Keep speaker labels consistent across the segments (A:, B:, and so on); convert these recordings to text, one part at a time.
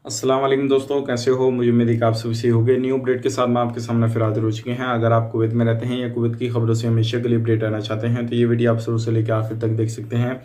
A: अस्सलाम वालेकुम दोस्तों, कैसे हो? मुझे उम्मीद है कि आप सभी सही हो गए। न्यू अपडेट के साथ मैं आपके सामने फिर हाजिर हो चुके हैं। अगर आप कुवैत में रहते हैं या कुवैत की खबरों से हमेशा के लिए अपडेट रहना चाहते हैं तो ये वीडियो आप शुरू से लेकर आखिर तक देख सकते हैं।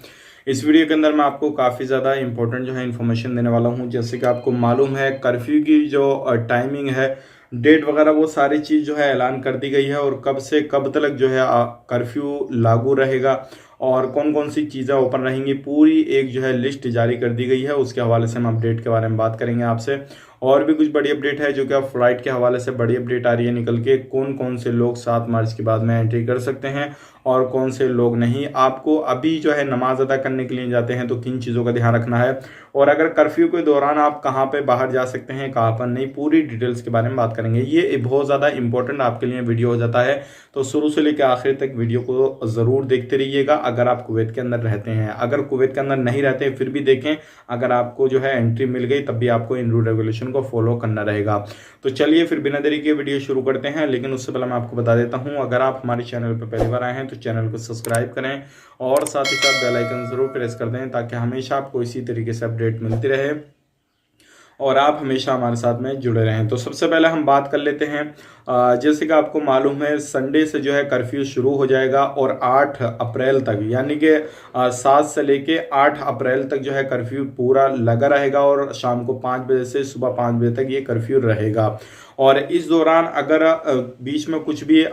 A: इस वीडियो के अंदर मैं आपको काफ़ी ज़्यादा इंपॉर्टेंट जो है इन्फॉर्मेशन देने वाला हूँ। जैसे कि आपको मालूम है, कर्फ्यू की जो टाइमिंग है, डेट वगैरह, वो सारी चीज़ जो है ऐलान कर दी गई है और कब से कब तक जो है कर्फ्यू लागू रहेगा और कौन कौन सी चीज़ें ओपन रहेंगी, पूरी एक जो है लिस्ट जारी कर दी गई है। उसके हवाले से हम अपडेट के बारे में बात करेंगे आपसे। और भी कुछ बड़ी अपडेट है जो कि आप फ्लाइट के हवाले से बड़ी अपडेट आ रही है निकल के, कौन कौन से लोग 7 मार्च के बाद में एंट्री कर सकते हैं और कौन से लोग नहीं। आपको अभी जो है नमाज अदा करने के लिए जाते हैं तो किन चीज़ों का ध्यान रखना है, और अगर कर्फ्यू के दौरान आप कहाँ पे बाहर जा सकते हैं, कहाँ पर नहीं, पूरी डिटेल्स के बारे में बात करेंगे। ये बहुत ज़्यादा इंपॉर्टेंट आपके लिए वीडियो हो जाता है, तो शुरू से लेकर आखिर तक वीडियो को ज़रूर देखते रहिएगा। अगर आप कुवैत के अंदर रहते हैं, अगर कुवैत के अंदर नहीं रहते फिर भी देखें, अगर आपको जो है एंट्री मिल गई तब भी आपको इन रूल रेगुलेशन को फॉलो करना रहेगा। तो चलिए फिर बिना देरी के वीडियो शुरू करते हैं। लेकिन उससे पहले मैं आपको बता देता हूं, अगर आप हमारे चैनल पर पहली बार आए हैं तो चैनल को सब्सक्राइब करें और साथ ही साथ बेल आइकन जरूर प्रेस कर दें ताकि हमेशा आपको इसी तरीके से अपडेट मिलती रहे और आप हमेशा हमारे साथ में जुड़े रहें। तो सबसे पहले हम बात कर लेते हैं, जैसे कि आपको मालूम है, संडे से जो है कर्फ्यू शुरू हो जाएगा और 8 अप्रैल तक, यानी कि 7 से लेके 8 अप्रैल तक जो है कर्फ्यू पूरा लगा रहेगा और शाम को 5 बजे से सुबह 5 बजे तक ये कर्फ्यू रहेगा। और इस दौरान अगर बीच में कुछ भी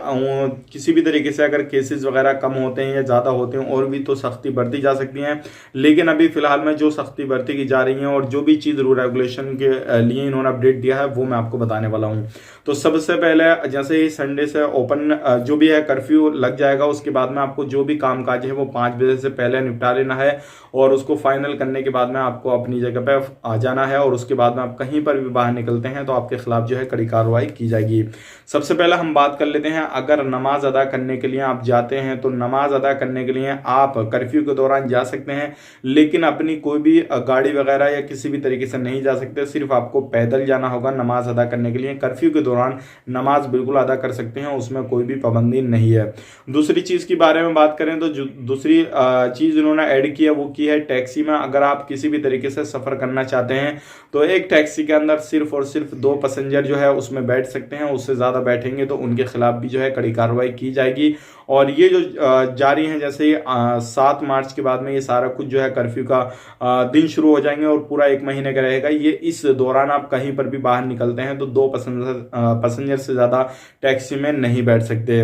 A: किसी भी तरीके से अगर केसेस वगैरह कम होते हैं या ज़्यादा होते हैं और भी तो सख्ती बरती जा सकती है। लेकिन अभी फिलहाल में जो सख्ती बरती की जा रही है और जो भी चीज़ रूल रेगुलेशन के लिए इन्होंने अपडेट दिया है वो मैं आपको बताने वाला हूँ। तो सबसे पहले जैसे ही संडे से ओपन जो भी है कर्फ्यू लग जाएगा, उसके बाद में आपको जो भी कामकाज है वो 5 बजे से पहले निपटा लेना है और उसको फाइनल करने के बाद में आपको अपनी जगह पे आ जाना है। और उसके बाद में आप कहीं पर भी बाहर निकलते हैं तो आपके खिलाफ जो है कड़ी कार्रवाई की जाएगी। सबसे पहले हम बात कर लेते हैं, अगर नमाज अदा करने के लिए आप जाते हैं तो नमाज अदा करने के लिए आप कर्फ्यू के दौरान जा सकते हैं, लेकिन अपनी कोई भी गाड़ी वगैरह या किसी भी तरीके से नहीं जा सकते। सिर्फ आपको पैदल जाना होगा नमाज अदा करने के लिए। कर्फ्यू के दौरान नमाज बिल्कुल अदा कर सकते हैं, उसमें कोई भी पाबंदी नहीं है। दूसरी चीज के बारे में बात करें तो जो दूसरी चीज इन्होंने ऐड की है वो की है टैक्सी में। अगर आप किसी भी तरीके से सफर करना चाहते हैं तो एक टैक्सी के अंदर सिर्फ और सिर्फ 2 पैसेंजर जो है उसमें बैठ सकते हैं, उससे ज्यादा बैठेंगे तो उनके खिलाफ भी जो है कड़ी कार्रवाई की जाएगी। और ये जो जारी है, जैसे 7 मार्च के बाद में ये सारा कुछ जो है कर्फ्यू का दिन शुरू हो जाएंगे और पूरा 1 महीने का रहेगा ये। इस दौरान आप कहीं पर भी बाहर निकलते हैं तो 2 पैसेंजर से ज्यादा टैक्सी में नहीं बैठ सकते।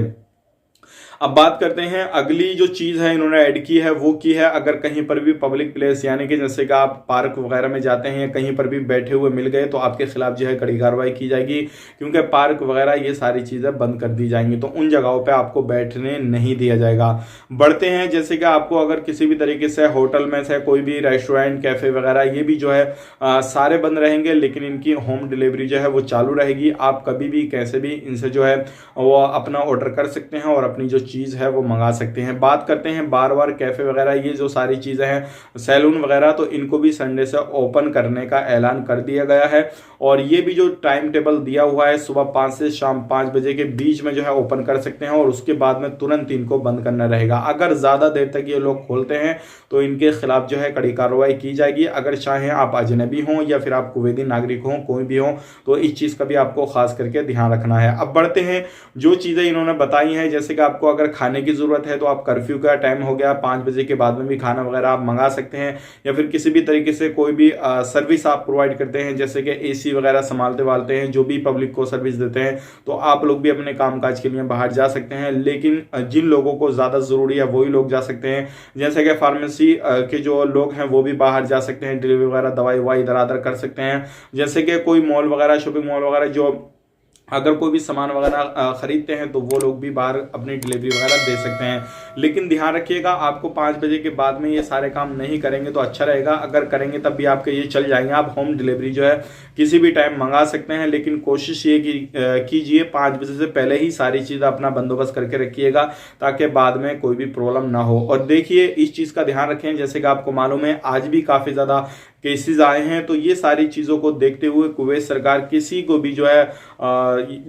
A: अब बात करते हैं, अगली जो चीज़ है इन्होंने ऐड की है वो की है, अगर कहीं पर भी पब्लिक प्लेस, यानी कि जैसे कि आप पार्क वगैरह में जाते हैं या कहीं पर भी बैठे हुए मिल गए तो आपके खिलाफ जो है कड़ी कार्रवाई की जाएगी, क्योंकि पार्क वगैरह ये सारी चीज़ें बंद कर दी जाएंगी। तो उन जगहों पर आपको बैठने नहीं दिया जाएगा। बढ़ते हैं, जैसे कि आपको अगर किसी भी तरीके से होटल में से कोई भी रेस्टोरेंट, कैफे वगैरह, ये भी जो है सारे बंद रहेंगे, लेकिन इनकी होम डिलीवरी जो है वो चालू रहेगी। आप कभी भी कैसे भी इनसे जो है वो अपना ऑर्डर कर सकते हैं और अपनी जो चीज़ है वो मंगा सकते हैं। बात करते हैं बार बार, कैफे वगैरह, ये जो सारी चीज़ें हैं, सैलून वगैरह, तो इनको भी संडे से ओपन करने का ऐलान कर दिया गया है। और ये भी जो टाइम टेबल दिया हुआ है, सुबह 5 से शाम 5 बजे के बीच में जो है ओपन कर सकते हैं और उसके बाद में तुरंत इनको बंद करना रहेगा। अगर ज़्यादा देर तक ये लोग खोलते हैं तो इनके खिलाफ जो है कड़ी कार्रवाई की जाएगी। अगर चाहे आप अजनबी हों या फिर आप कुवैती नागरिक हों, कोई भी हो, तो इस चीज़ का भी आपको खास करके ध्यान रखना है। अब बढ़ते हैं, जो चीज़ें इन्होंने बताई हैं, जैसे कि आपको अगर खाने की ज़रूरत है तो आप कर्फ्यू का टाइम हो गया 5 बजे के बाद में भी खाना वगैरह आप मंगा सकते हैं, या फिर किसी भी तरीके से कोई भी सर्विस आप प्रोवाइड करते हैं, जैसे कि एसी वगैरह संभालते वालते हैं, जो भी पब्लिक को सर्विस देते हैं, तो आप लोग भी अपने कामकाज के लिए बाहर जा सकते हैं। लेकिन जिन लोगों को ज़्यादा ज़रूरी है वही लोग जा सकते हैं, जैसे कि फार्मेसी के जो लोग हैं वो भी बाहर जा सकते हैं, डिलीवरी वगैरह, दवाई ववाई इधर उधर कर सकते हैं। जैसे कि कोई मॉल वगैरह, शॉपिंग मॉल वगैरह, जो अगर कोई भी सामान वगैरह खरीदते हैं तो वो लोग भी बाहर अपनी डिलीवरी वगैरह दे सकते हैं। लेकिन ध्यान रखिएगा, आपको 5 बजे के बाद में ये सारे काम नहीं करेंगे तो अच्छा रहेगा। अगर करेंगे तब भी आपके ये चल जाएंगे। आप होम डिलीवरी जो है किसी भी टाइम मंगा सकते हैं, लेकिन कोशिश ये कीजिए 5 बजे से पहले ही सारी चीज़ अपना बंदोबस्त करके रखिएगा ताकि बाद में कोई भी प्रॉब्लम ना हो। और देखिए, इस चीज़ का ध्यान रखें, जैसे कि आपको मालूम है आज भी काफ़ी ज़्यादा केसेस आए हैं, तो ये सारी चीज़ों को देखते हुए कुवैत सरकार किसी को भी जो है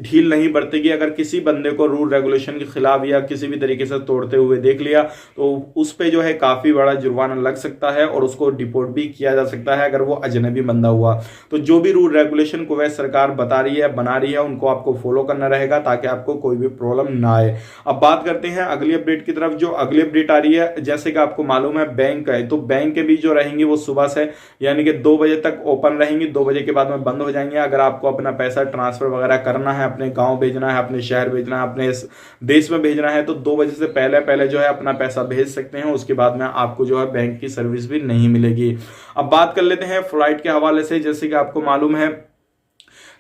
A: ढील नहीं बरतेगी। अगर किसी बंदे को रूल रेगुलेशन के खिलाफ या किसी भी तरीके से तोड़ते हुए हुए देख लिया तो उस पे जो है काफी बड़ा जुर्माना लग सकता है और उसको डिपोर्ट भी किया जा सकता है अगर वो अजनबी बंदा हुआ। तो जो भी रूल रेगुलेशन कुवैत सरकार बता रही है, बना रही है, उनको आपको फॉलो करना रहेगा ताकि आपको कोई भी प्रॉब्लम ना आए। अब बात करते हैं अगली अपडेट की तरफ। जो अगली अपडेट आ रही है, जैसे कि आपको मालूम है बैंक है, तो बैंक के भी जो रहेंगी वो सुबह से यानी कि 2 बजे तक ओपन रहेंगी, 2 बजे के बाद में बंद हो जाएंगे। अगर आपको अपना पैसा ट्रांसफर वगैरह करना है, अपने गांव भेजना है, अपने शहर भेजना है, अपने देश में भेजना है, तो 2 बजे से पहले पहले जो है अपना पैसा भेज सकते हैं। उसके बाद में आपको जो है बैंक की सर्विस भी नहीं मिलेगी। अब बात कर लेते हैं फ्लाइट के हवाले से। जैसे कि आपको मालूम है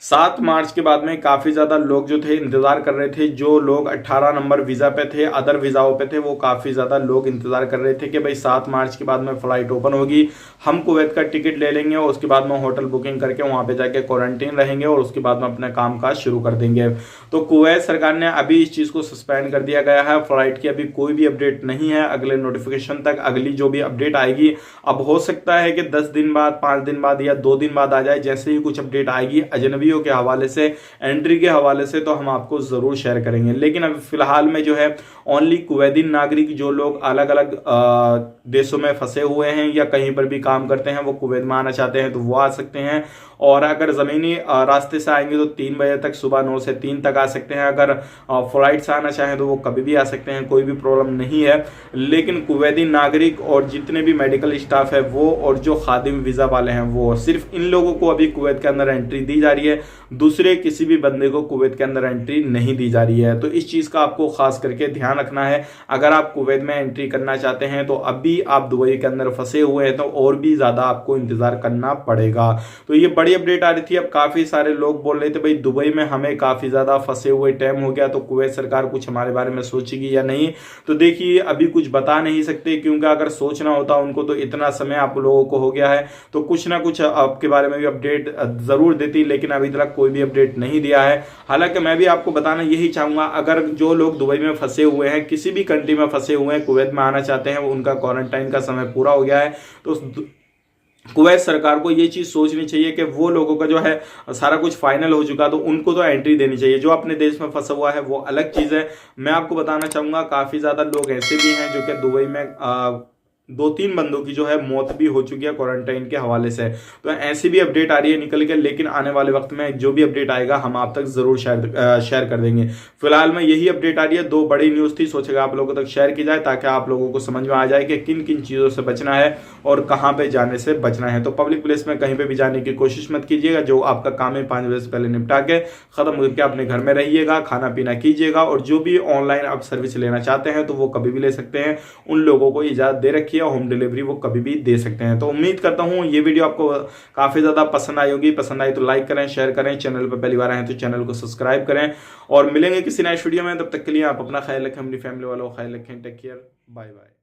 A: 7 मार्च के बाद में काफी ज्यादा लोग जो थे इंतजार कर रहे थे। जो लोग 18 नंबर वीजा पे थे, अदर वीजाओं पे थे, वो काफी ज्यादा लोग इंतजार कर रहे थे कि भाई 7 मार्च के बाद में फ्लाइट ओपन होगी, हम कुवैत का टिकट ले लेंगे और उसके बाद में होटल बुकिंग करके वहां पे जाके क्वारंटीन रहेंगे और उसके बाद में अपना काम काज शुरू कर देंगे। तो कुवैत सरकार ने अभी इस चीज को सस्पेंड कर दिया गया है। फ्लाइट की अभी कोई भी अपडेट नहीं है अगले नोटिफिकेशन तक। अगली जो भी अपडेट आएगी, अब हो सकता है कि 10 दिन बाद, 5 दिन बाद या 2 दिन बाद आ जाए। जैसे ही कुछ अपडेट आएगी अजनबी के हवाले से, एंट्री के हवाले से, तो हम आपको जरूर शेयर करेंगे। लेकिन अभी फिलहाल में जो है ओनली कुवैती नागरिक जो लोग अलग अलग देशों में फंसे हुए हैं या कहीं पर भी काम करते हैं, वो कुवैत में आना चाहते हैं तो वो आ सकते हैं। और अगर जमीनी रास्ते से आएंगे तो 3 बजे तक, सुबह 9 से 3 तक आ सकते हैं। अगर फ्लाइट से आना चाहें तो वो कभी भी आ सकते हैं, कोई भी प्रॉब्लम नहीं है। लेकिन कुवैती नागरिक और जितने भी मेडिकल स्टाफ है वो, और जो खादिम वीजा वाले हैं वो, सिर्फ इन लोगों को अभी कुवैत के अंदर एंट्री दी जा रही है। दूसरे किसी भी बंदे को कुवैत के अंदर एंट्री नहीं दी जा रही है। तो इस चीज का आपको खास करके ध्यान रखना है। अगर आप कुवैत में एंट्री करना चाहते हैं तो अभी आप दुबई के अंदर फंसे हुए हैं तो और भी ज्यादा आपको इंतजार करना पड़ेगा। तो ये बड़ी अपडेट आ रही थी। अब काफी सारे लोग बोल रहे थे भाई दुबई में हमें काफी ज्यादा फंसे हुए टाइम हो गया, तो कुवैत सरकार कुछ हमारे बारे में सोचेगी या नहीं। तो देखिए अभी कुछ बता नहीं सकते, क्योंकि अगर सोचना होता उनको तो इतना समय आप लोगों को हो गया है, तो कुछ ना कुछ आपके बारे में भी अपडेट जरूर देती। लेकिन अभी तक कोई भी अपडेट नहीं दिया है। हालांकि मैं भी आपको बताना यही चाहूंगा, अगर जो लोग दुबई में फंसे हुए हैं, किसी भी कंट्री में फंसे हुए हैं, कुवैत में आना चाहते हैं, उनका क्वारंटाइन का समय पूरा हो गया है, तो कुवैत सरकार को ये चीज सोचनी चाहिए कि वो लोगों का जो है सारा कुछ फाइनल हो चुका तो उनको तो एंट्री देनी चाहिए। जो अपने देश में फंसा हुआ है वो अलग चीज है। मैं आपको बताना चाहूंगा काफी ज्यादा लोग ऐसे भी हैं जो कि दुबई में 2-3 बंदों की जो है मौत भी हो चुकी है क्वारंटाइन के हवाले से। तो ऐसी भी अपडेट आ रही है निकल के। लेकिन आने वाले वक्त में जो भी अपडेट आएगा हम आप तक जरूर शेयर कर देंगे। फिलहाल में यही अपडेट आ रही है। 2 बड़ी न्यूज थी, सोचेगा आप लोगों तक शेयर की जाए ताकि आप लोगों को समझ में आ जाए कि किन किन चीजों से बचना है और कहां पे जाने से बचना है। तो पब्लिक प्लेस में कहीं पे भी जाने की कोशिश मत कीजिएगा। जो आपका काम है 5 बजे से पहले निपटा के खत्म करके अपने घर में रहिएगा, खाना पीना कीजिएगा। और जो भी ऑनलाइन आप सर्विस लेना चाहते हैं तो वो कभी भी ले सकते हैं। उन लोगों को इजाजत दे रखी है, होम डिलीवरी वो कभी भी दे सकते हैं। तो उम्मीद करता हूं ये वीडियो आपको काफी ज्यादा पसंद आई होगी। पसंद आई तो लाइक करें, शेयर करें। चैनल पर पहली बार आए तो चैनल को सब्सक्राइब करें। और मिलेंगे किसी नए वीडियो में, तब तक के लिए आप अपना ख्याल रखें, अपनी फैमिली वालों का ख्याल रखें। Take care, bye bye.